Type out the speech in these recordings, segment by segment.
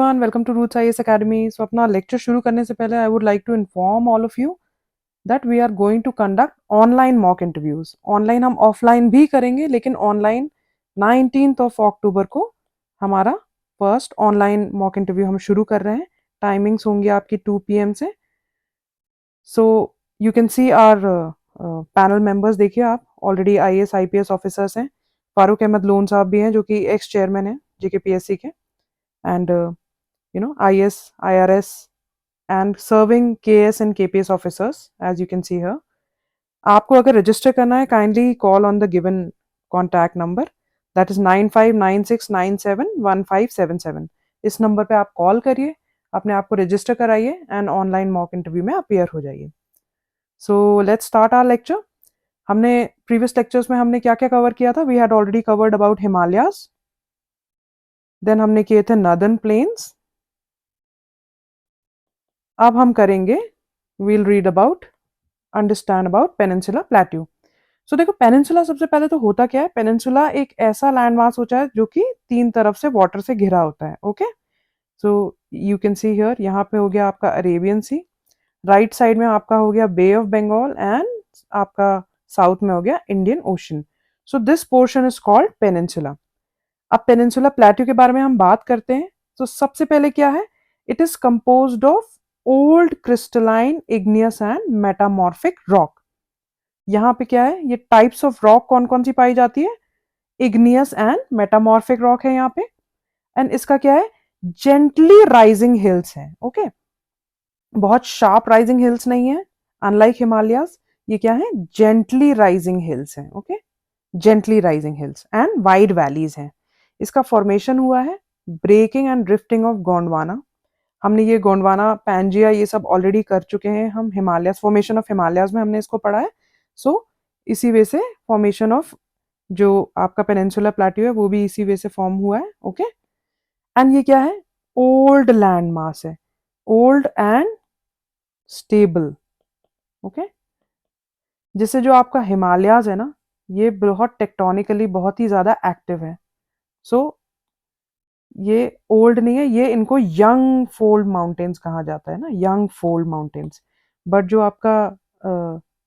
Welcome to Roots IAS Academy. So अपना lecture शुरू करने से पहले I would like to inform all of you that we are going to conduct online mock interviews. Online हम offline भी करेंगे, लेकिन ऑनलाइन 19th ऑफ अक्टूबर को हमारा फर्स्ट ऑनलाइन मॉक इंटरव्यू हम शुरू कर रहे हैं। टाइमिंग्स होंगी आपकी 2 PM से। So you can see our panel members. देखिए आप ऑलरेडी आईएएस आईपीएस ऑफिसर्स हैं। फारूक अहमद लोन साहब भी हैं जो कि एक्स चेयरमैन हैं जेकेपीएससी के, and IS, IRS, and serving KS and KPS officers, as you can see here. आपको अगर रजिस्टर करना है, kindly call on the given contact number, that is 9596971577। इस नंबर पे आप कॉल करिए, अपने आप को रजिस्टर कराइए एंड ऑनलाइन मॉक इंटरव्यू में अपियर हो जाइए। So let's start our lecture. हमने प्रीवियस लेक्चर्स में हमने क्या क्या कवर किया था? We had already covered about Himalayas, देन हमने किए थे नॉर्दर्न प्लेन्स। अब हम करेंगे, we'll read about, understand about peninsula plateau. So देखो, पेनिनसुला सबसे पहले तो होता क्या है? पेनिनसुला एक ऐसा लैंड मास होता है जो कि 3 तरफ से वाटर से घिरा होता है। Okay, so you can see here, यहाँ पे हो गया आपका अरेबियन सी, राइट साइड में आपका हो गया बे ऑफ बंगाल, एंड आपका साउथ में हो गया Indian ocean. So this portion is called peninsula. अब पेनिनसुला प्लेट्यू के बारे में हम बात करते हैं। तो सबसे पहले क्या है? It is composed of old crystalline igneous and metamorphic rock. यहाँ पे क्या है? ये टाइप्स ऑफ रॉक कौन कौन सी पाई जाती है? इग्नियस एंड मेटामॉर्फिक रॉक है यहाँ पे। एंड इसका क्या है? जेंटली राइजिंग हिल्स है। ओके, बहुत शार्प राइजिंग हिल्स नहीं है, अनलाइक हिमालयाज। ये क्या है? जेंटली राइजिंग हिल्स है। Okay, gently rising hills and wide valleys हैं। इसका फॉर्मेशन हुआ है breaking and drifting of Gondwana. हमने ये गोंडवाना, पैंजिया, ये सब ऑलरेडी कर चुके हैं हम। हिमालयस, फॉर्मेशन ऑफ हिमालयाज में हमने इसको पढ़ा है। सो इसी वे से फॉर्मेशन ऑफ जो आपका पेनिनसुला प्लेट्यू है वो भी इसी वे से फॉर्म हुआ है। ओके, एंड ये क्या है? ओल्ड लैंड मास है, ओल्ड एंड स्टेबल। ओके, जिससे जो आपका हिमालयाज है ना, ये बहुत टेक्टोनिकली बहुत ही ज्यादा एक्टिव है। सो ये ओल्ड नहीं है, ये इनको यंग फोल्ड माउंटेन्स कहा जाता है ना, यंग फोल्ड माउंटेन्स। बट जो आपका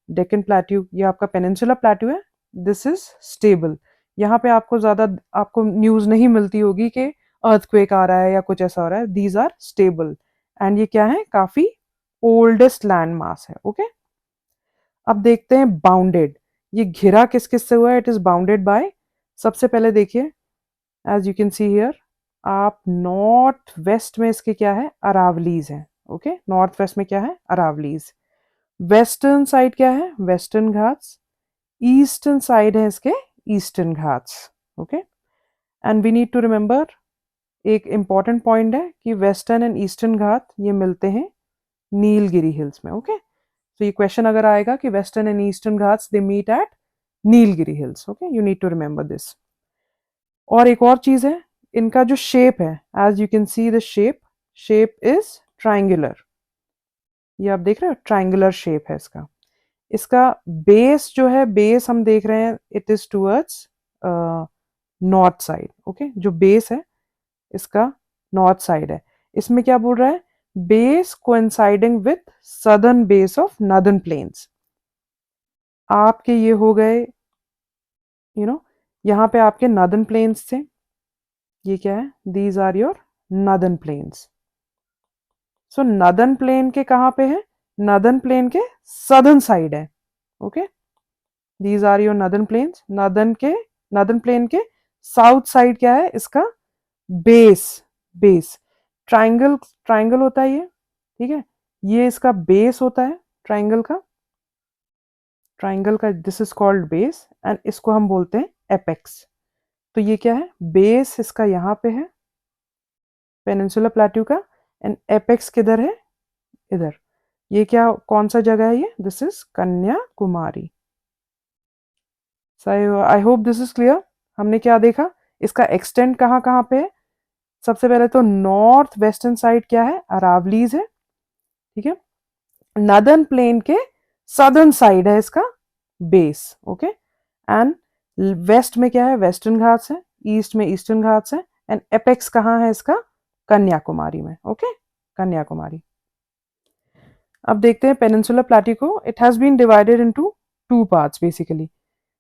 डेक्कन प्लेट्यू, ये आपका पेनिनसुला प्लेट्यू है, दिस इज स्टेबल। यहाँ पे आपको ज्यादा आपको न्यूज नहीं मिलती होगी कि अर्थक्वेक आ रहा है या कुछ ऐसा हो रहा है। दीज आर स्टेबल, एंड ये क्या है? काफी ओल्डेस्ट लैंड मास है। ओके, अब देखते हैं बाउंडेड। ये घिरा किस किस से हुआ है? इट इज बाउंडेड बाय, सबसे पहले देखिए, as you can see here, आप नॉर्थ वेस्ट में इसके क्या है? अरावलीज है। ओके, नॉर्थ वेस्ट में क्या है? अरावलीज। वेस्टर्न साइड क्या है? वेस्टर्न घाट्स। ईस्टर्न साइड है इसके eastern Ghats. Okay, and we need to remember, एक इंपॉर्टेंट पॉइंट है कि वेस्टर्न एंड ईस्टर्न घाट ये मिलते हैं नीलगिरी हिल्स में। ओके, तो ये क्वेश्चन अगर आएगा कि western and eastern Ghats they meet at Nilgiri hills. Okay, you need to remember this. और एक और चीज है, इनका जो शेप है, as you can see the shape is triangular. ये आप देख रहे हो, ट्राइंगुलर शेप है इसका। इसका बेस जो है, बेस हम देख रहे हैं, it is towards north side. Okay, जो बेस है इसका नॉर्थ साइड है। इसमें क्या बोल रहा है? Base coinciding with southern base of northern plains. आपके ये हो गए, यहाँ पे आपके नॉर्दर्न प्लेन्स थे। ये क्या है? These are your northern plains. So northern plain के कहाँ पे है? नॉर्दर्न प्लेन के सदर्न साइड है। Okay, these are your northern plains. Northern plain के साउथ साइड क्या है? इसका बेस ट्राइंगल, ट्राइंगल होता है ये, ठीक है? ये इसका बेस होता है ट्राइंगल का this is called base, and इसको हम बोलते हैं एपेक्स। तो ये क्या है? बेस इसका यहाँ पे है पेनिनसुला प्लेट्यू का, एंड एपेक्स किधर है? इधर। ये क्या, कौन सा जगह है ये? This is Kanyakumari. I hope this is clear. हमने क्या देखा? इसका एक्सटेंड कहाँ कहाँ पे है? सबसे पहले तो नॉर्थ वेस्टर्न साइड क्या है? अरावलीज है, ठीक है? नॉर्दर्न प्लेन के सदर्न साइड है इसका बेस। ओके, एंड वेस्ट में क्या है? वेस्टर्न घाट्स है, ईस्ट में ईस्टर्न घाट्स है, एंड एपेक्स कहाँ है इसका? कन्याकुमारी में। ओके, कन्याकुमारी। अब देखते हैं पेनिनसुलर प्लेट्यू को। It has been divided into two parts basically.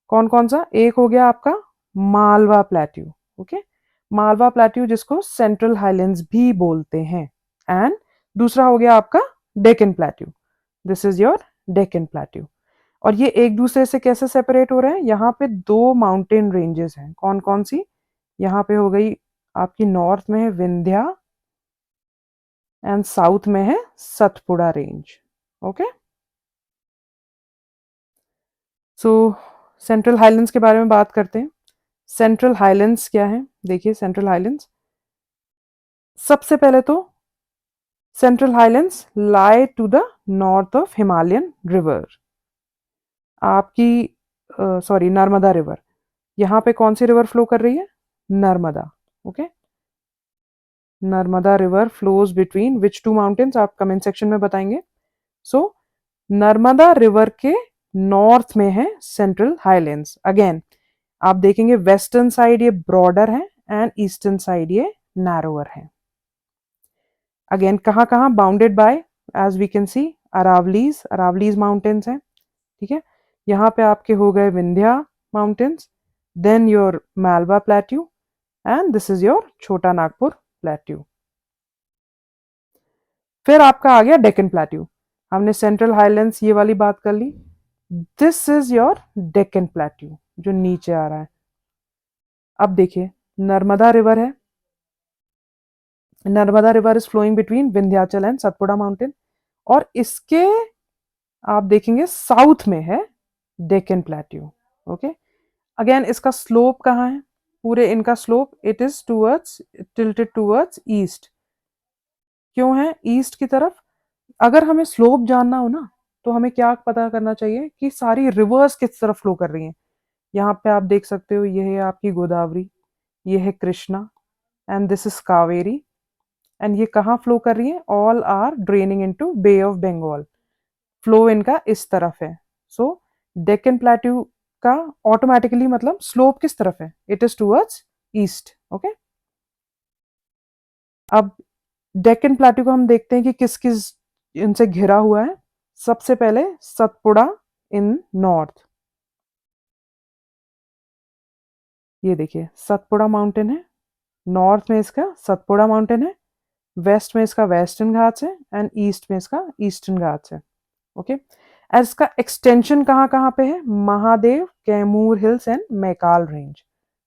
कौन कौन सा? एक हो गया आपका Malwa plateau. Okay, Malwa plateau जिसको सेंट्रल हाईलैंड्स भी बोलते हैं। एंड दूसरा हो गया आपका Deccan plateau. This is your Deccan plateau. और ये एक दूसरे से कैसे सेपरेट हो रहे हैं? यहाँ पे दो माउंटेन रेंजेस हैं। कौन कौन सी? यहाँ पे हो गई आपकी नॉर्थ में है विंध्या एंड साउथ में है सतपुड़ा रेंज। ओके, सो सेंट्रल हाईलैंड्स के बारे में बात करते हैं। सेंट्रल हाईलैंड्स क्या है? देखिए सेंट्रल हाईलैंड्स, सबसे पहले तो central highlands lie to the north of Himalayan river. आपकी सॉरी नर्मदा रिवर। यहाँ पे कौन सी रिवर फ्लो कर रही है? Narmada. Okay, Narmada river flows between which two mountains? आप कमेंट सेक्शन में बताएंगे। सो नर्मदा रिवर के नॉर्थ में है सेंट्रल हाईलैंड्स। अगेन आप देखेंगे वेस्टर्न साइड ये ब्रॉडर है एंड ईस्टर्न साइड ये नैरोअर है। अगेन कहाँ कहाँ bounded by? As we can see Aravallis, Aravallis mountains हैं। ठीक है, यहाँ पे आपके हो गए Vindhya mountains, then your Malwa plateau and this is your Chota Nagpur plateau. फिर आपका आ गया डेक्कन प्लेट्यू। हमने सेंट्रल हाईलैंड्स ये वाली बात कर ली। This is your Deccan plateau जो नीचे आ रहा है। अब देखिए नर्मदा रिवर है। Narmada river is flowing between Vindhyachal and Satpura mountain. और इसके आप देखेंगे साउथ में है डेक्कन प्लेट्यू। ओके, अगेन इसका स्लोप कहाँ है? पूरे इनका slope it is towards tilted towards east. क्यों है ईस्ट की तरफ? अगर हमें स्लोप जानना हो ना तो हमें क्या पता करना चाहिए कि सारी रिवर्स किस तरफ फ्लो कर रही हैं। यहाँ पे आप देख सकते हो ये है आपकी गोदावरी, ये है Krishna and this is Kaveri. And ये कहाँ फ्लो कर रही है? All are draining into bay of Bengal. Flow इनका इस तरफ है। सो डेक्कन प्लेट्यू का ऑटोमेटिकली मतलब स्लोप किस तरफ है? It is towards east. Okay, अब डेक्कन प्लेट्यू को हम देखते हैं कि किस किस इनसे घिरा हुआ है। सबसे पहले सतपुड़ा इन नॉर्थ। ये देखिए सतपुड़ा माउंटेन है, नॉर्थ में इसका सतपुड़ा माउंटेन है, वेस्ट में इसका वेस्टर्न घाट्स है एंड ईस्ट में इसका ईस्टर्न घाट्स है। ओके, एज इसका एक्सटेंशन कहाँ कहाँ पे है? Mahadev, Kaimur hills and Maikal range.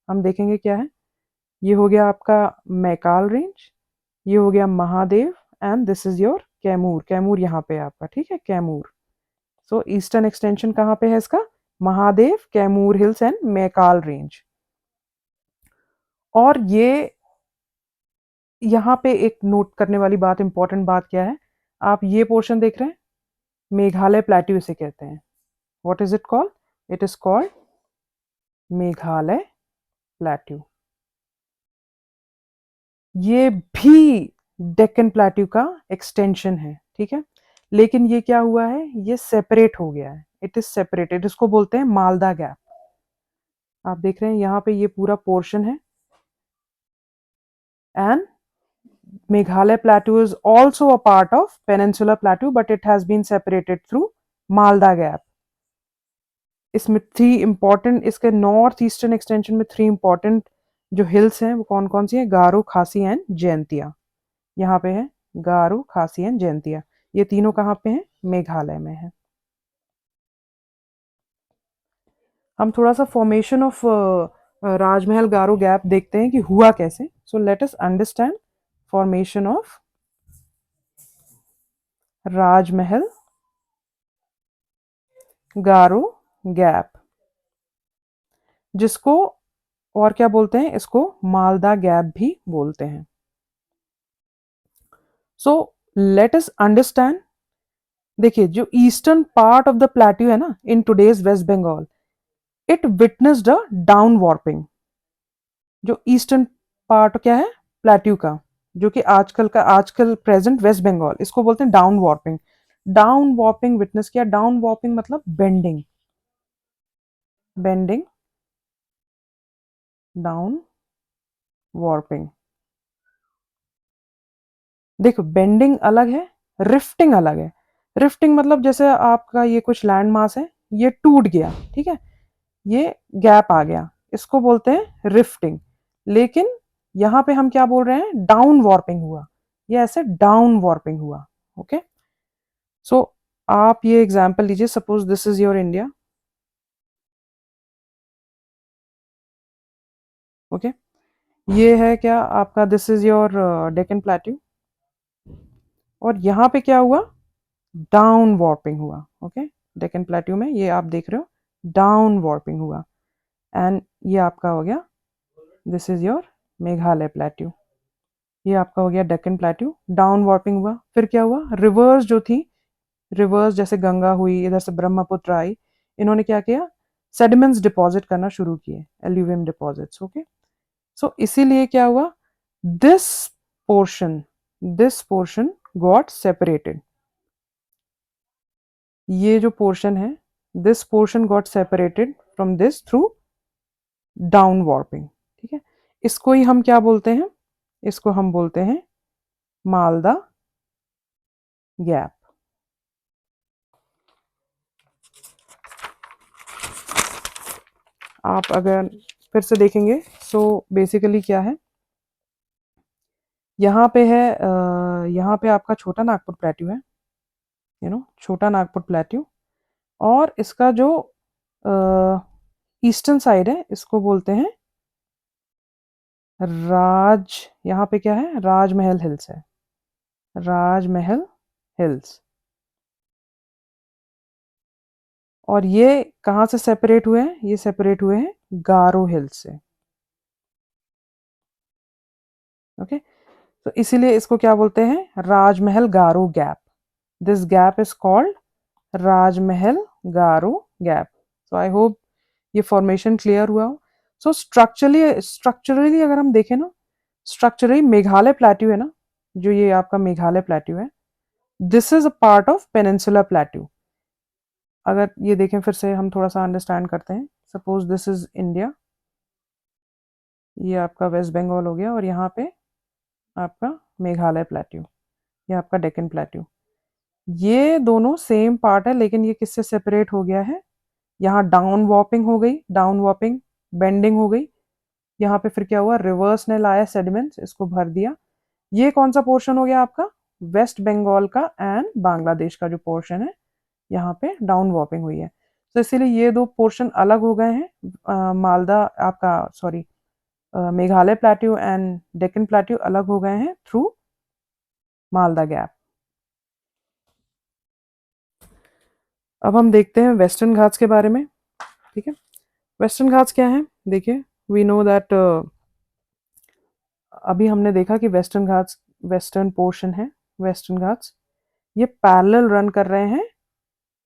हम देखेंगे क्या है। ये हो गया आपका मैकाल रेंज, ये हो गया Mahadev and this is your Kaimur. Kaimur यहाँ पे है आपका। ठीक है, कैमूर। सो ईस्टर्न एक्सटेंशन कहाँ पे है इसका? Mahadev, Kaimur hills and Maikal range. और ये यहाँ पे एक नोट करने वाली बात, इंपॉर्टेंट बात क्या है? आप ये पोर्शन देख रहे हैं, मेघालय प्लेट्यू इसे कहते हैं। What is it called? It is called Meghalaya plateau. ये भी डेक्कन प्लेट्यू का एक्सटेंशन है। ठीक है, लेकिन ये क्या हुआ है? ये सेपरेट हो गया है। इट इज सेपरेटेड, इसको बोलते हैं मालदा गैप। आप देख रहे हैं यहाँ पे ये पूरा पोर्शन है and Meghalaya Plateau is also a part of Peninsular Plateau, but it has been separated through Malda Gap. इसमें थ्री इंपॉर्टेंट, इसके नॉर्थ ईस्टर्न एक्सटेंशन में थ्री इंपॉर्टेंट जो हिल्स हैं वो कौन कौन सी हैं? गारो, खासी एंड जयंतिया। यहाँ पे है गारो, खासी एंड जयंतिया। ये तीनों कहाँ पे हैं? मेघालय में है। हम थोड़ा सा formation of Rajmahal Garo gap देखते हैं कि हुआ कैसे। सो let us understand formation of Rajmahal Garo gap, जिसको और क्या बोलते हैं? इसको मालदा गैप भी बोलते हैं। So let us understand. देखिए जो eastern part of the plateau है ना in today's West Bengal, it witnessed a down warping. जो ईस्टर्न पार्ट क्या है प्लेट्यू का, जो कि आजकल प्रेजेंट वेस्ट बंगाल, इसको बोलते हैं down warping. Down warping witness किया। डाउन वार्पिंग मतलब बेंडिंग, बेंडिंग, डाउन वार्पिंग। देखो बेंडिंग अलग है, रिफ्टिंग अलग है। रिफ्टिंग मतलब जैसे आपका ये कुछ लैंड मास है, ये टूट गया, ठीक है, ये गैप आ गया, इसको बोलते हैं रिफ्टिंग। लेकिन यहां पे हम क्या बोल रहे हैं, डाउन वॉर्पिंग हुआ, ये ऐसे डाउन वॉर्पिंग हुआ। ओके, सो आप ये एग्जांपल लीजिए, suppose this is your India. Okay, ये है क्या आपका, this is your Deccan plateau, और यहाँ पे क्या हुआ, डाउन वॉर्पिंग हुआ। ओके, डेक्कन प्लेट्यू में ये आप देख रहे हो डाउन वॉर्पिंग हुआ, एंड ये आपका हो गया, this is your Meghalaya plateau, ये आपका हो गया डेक्कन प्लेट्यू, डाउन वॉर्पिंग हुआ। फिर क्या हुआ, रिवर्स जो थी, रिवर्स जैसे गंगा हुई, इधर से ब्रह्मपुत्र आई, इन्होंने क्या किया, सेडिमेंट्स डिपॉजिट करना शुरू किए, एल्यूवियम डिपॉजिट्स। ओके, सो इसीलिए क्या हुआ, this portion this portion got separated, ये जो पोर्शन है, this portion got separated from this through down warping. ठीक है, इसको ही हम क्या बोलते हैं, इसको हम बोलते हैं मालदा गैप। आप अगर फिर से देखेंगे, सो बेसिकली क्या है, यहाँ पे है यहाँ पे आपका छोटा नागपुर प्लेट्यू है, छोटा नागपुर प्लेट्यू, और इसका जो ईस्टर्न साइड है, इसको बोलते हैं राज, यहाँ पे क्या है, राजमहल हिल्स है, राजमहल हिल्स। और ये कहाँ से सेपरेट हुए हैं, ये सेपरेट हुए हैं गारो हिल्स से। ओके, तो इसीलिए इसको क्या बोलते हैं, Rajmahal Garo gap. This gap is called Rajmahal Garo gap. So I hope ये फॉर्मेशन क्लियर हुआ हो। सो स्ट्रक्चरली अगर हम देखें ना, स्ट्रक्चरली मेघालय प्लेट्यू है ना, जो ये आपका मेघालय प्लेट्यू है, this is a part of peninsula plateau. अगर ये देखें, फिर से हम थोड़ा सा अंडरस्टैंड करते हैं, सपोज दिस इज इंडिया, ये आपका वेस्ट बंगाल हो गया, और यहाँ पे आपका मेघालय प्लेट्यू, ये आपका डेक्कन प्लेट्यू, ये दोनों सेम पार्ट है, लेकिन ये किससे सेपरेट हो गया है, यहाँ डाउन वॉपिंग हो गई, डाउन वॉपिंग, बेंडिंग हो गई, यहाँ पे फिर क्या हुआ, रिवर्स ने लाया सेडिमेंट्स, इसको भर दिया। ये कौन सा पोर्शन हो गया आपका, वेस्ट बंगाल का एंड बांग्लादेश का जो पोर्शन है, यहाँ पे डाउन वॉपिंग हुई है। तो इसीलिए ये दो पोर्शन अलग हो गए हैं, मालदा आपका, sorry, Meghalaya plateau and Deccan plateau अलग हो गए हैं थ्रू मालदा गैप। अब हम देखते हैं वेस्टर्न घाट्स के बारे में। ठीक है, वेस्टर्न घाट्स क्या है, देखिए, वी नो दैट, अभी हमने देखा कि वेस्टर्न घाट्स, वेस्टर्न पोर्शन है, वेस्टर्न घाट्स ये पैरेलल रन कर रहे हैं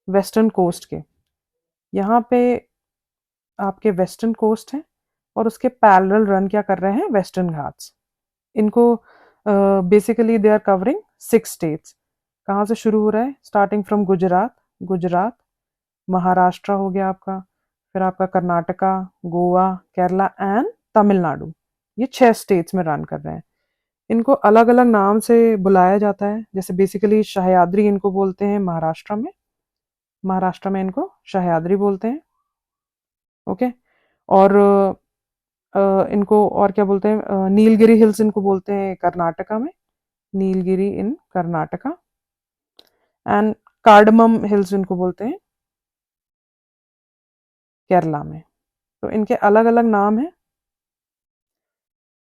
वेस्टर्न कोस्ट के। यहाँ पे आपके वेस्टर्न कोस्ट है, और उसके पैरेलल रन क्या कर रहे हैं, वेस्टर्न घाट्स। इनको basically they are covering 6 states. कहाँ से शुरू हो रहा है, स्टार्टिंग फ्रॉम गुजरात, गुजरात, महाराष्ट्र हो गया आपका, फिर आपका कर्नाटका, गोवा, केरला एंड तमिलनाडु, ये 6 स्टेट्स में रन कर रहे हैं। इनको अलग अलग नाम से बुलाया जाता है, जैसे बेसिकली सह्याद्री इनको बोलते हैं महाराष्ट्र में, महाराष्ट्र में इनको सह्याद्री बोलते हैं। ओके, और इनको और क्या बोलते हैं, नीलगिरी हिल्स इनको बोलते हैं कर्नाटका में, नीलगिरी इन कर्नाटका, एंड कार्डमम हिल्स इनको बोलते हैं केरला में। तो इनके अलग अलग नाम हैं।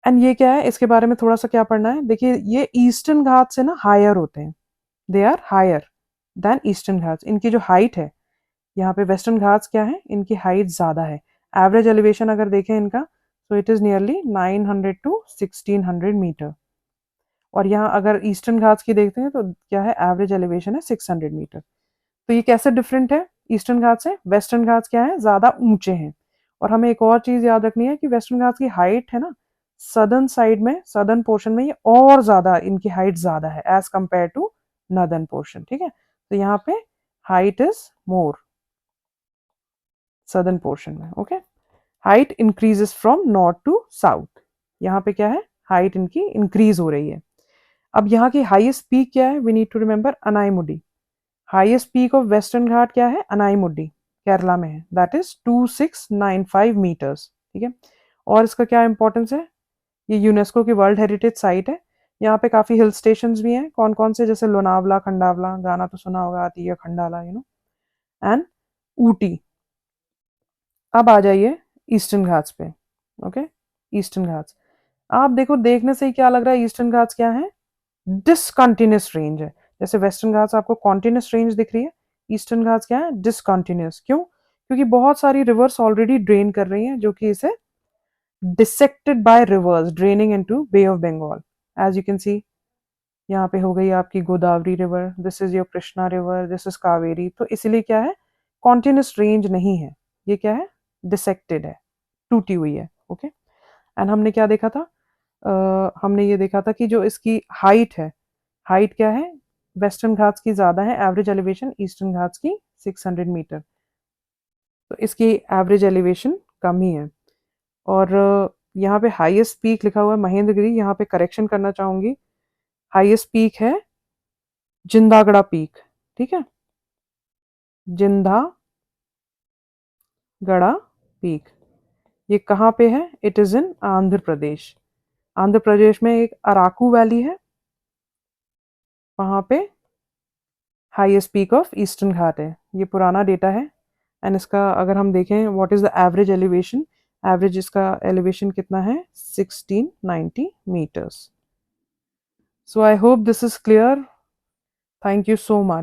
एंड ये क्या है, इसके बारे में थोड़ा सा क्या पढ़ना है, देखिए, ये ईस्टर्न घाट से ना हायर होते हैं, they are higher than eastern Ghats. इनकी जो हाइट है, यहाँ पे वेस्टर्न घाट्स क्या है, इनकी हाइट ज़्यादा है। एवरेज एलिवेशन अगर देखें इनका, तो it is nearly 900 to 1600 metre. और यहाँ अगर ईस्टर्न घाट्स की देखते हैं, तो क्या है, एवरेज एलिवेशन है 600 मीटर। तो ये कैसे डिफरेंट है ईस्टर्न घाट से, वेस्टर्न घाट्स क्या है, ज़्यादा ऊंचे हैं। और हमें एक और चीज़ याद रखनी है कि वेस्टर्न घाट्स की हाइट है ना, सदर्न साइड में, सदर्न पोर्शन में ये और ज़्यादा, इनकी हाइट ज़्यादा है as compare to northern portion. ठीक है, तो यहाँ पे height is more southern portion में। Okay, height increases from north to south, यहाँ पे क्या है, हाइट इनकी इंक्रीज हो रही है। अब यहाँ की हाईएस्ट पीक क्या है? We need to remember Anaimudi. Highest peak of Western Ghat क्या है? अनाईमुडी, केरला में है, दैट इज 2695 मीटर्स। ठीक है, और इसका क्या इंपॉर्टेंस है? ये यूनेस्को की वर्ल्ड हेरिटेज साइट है। यहाँ पे काफी हिल स्टेशंस भी हैं। कौन कौन से? जैसे लोनावला, खंडावला, गाना तो सुना होगा, आती है खंडाला, एंड ऊटी। अब आ जाइए ईस्टर्न घाट्स पे। Okay, eastern Ghats. आप देखो, देखने से ही क्या लग रहा है? ईस्टर्न घाट्स क्या है? डिसकंटिन्यूस रेंज है। जैसे वेस्टर्न घाट्स आपको कॉन्टिन्यूस रेंज दिख रही है, ईस्टर्न घाट्स क्या है? डिसकंटिन्यूस। क्यों? क्योंकि बहुत सारी रिवर्स ऑलरेडी ड्रेन कर रही हैं, जो कि इसे dissected by rivers draining into bay of Bengal. As you can see, यहाँ पे हो गई आपकी Godavari river, this is your Krishna river, this is Kaveri. तो इसीलिए क्या है? कॉन्टिन्यूस रेंज नहीं है, ये क्या है? डिसेक्टेड है, टूटी हुई है। ओके, एंड हमने क्या देखा था? हमने ये देखा था कि जो इसकी हाइट है, हाइट क्या है? वेस्टर्न घाट्स की ज़्यादा है, एवरेज एलिवेशन ईस्टर्न घाट्स की 600 मीटर, तो इसकी एवरेज एलिवेशन कम ही है। और यहाँ पे हाईएस्ट पीक लिखा हुआ है महेंद्रगिरी, यहाँ पे करेक्शन करना चाहूँगी, हाईएस्ट पीक है जिंदागड़ा पीक। ठीक है, जिंदागड़ा पीक, ये कहाँ पे है? It is in Andhra Pradesh. Andhra Pradesh में एक अराकू वैली है, वहाँ पे हाईएस्ट पीक ऑफ ईस्टर्न घाट है। ये पुराना डेटा है, एंड इसका अगर हम देखें what is the average elevation, average इसका एलिवेशन कितना है? 1690 metres. So I hope this is clear. Thank you so much.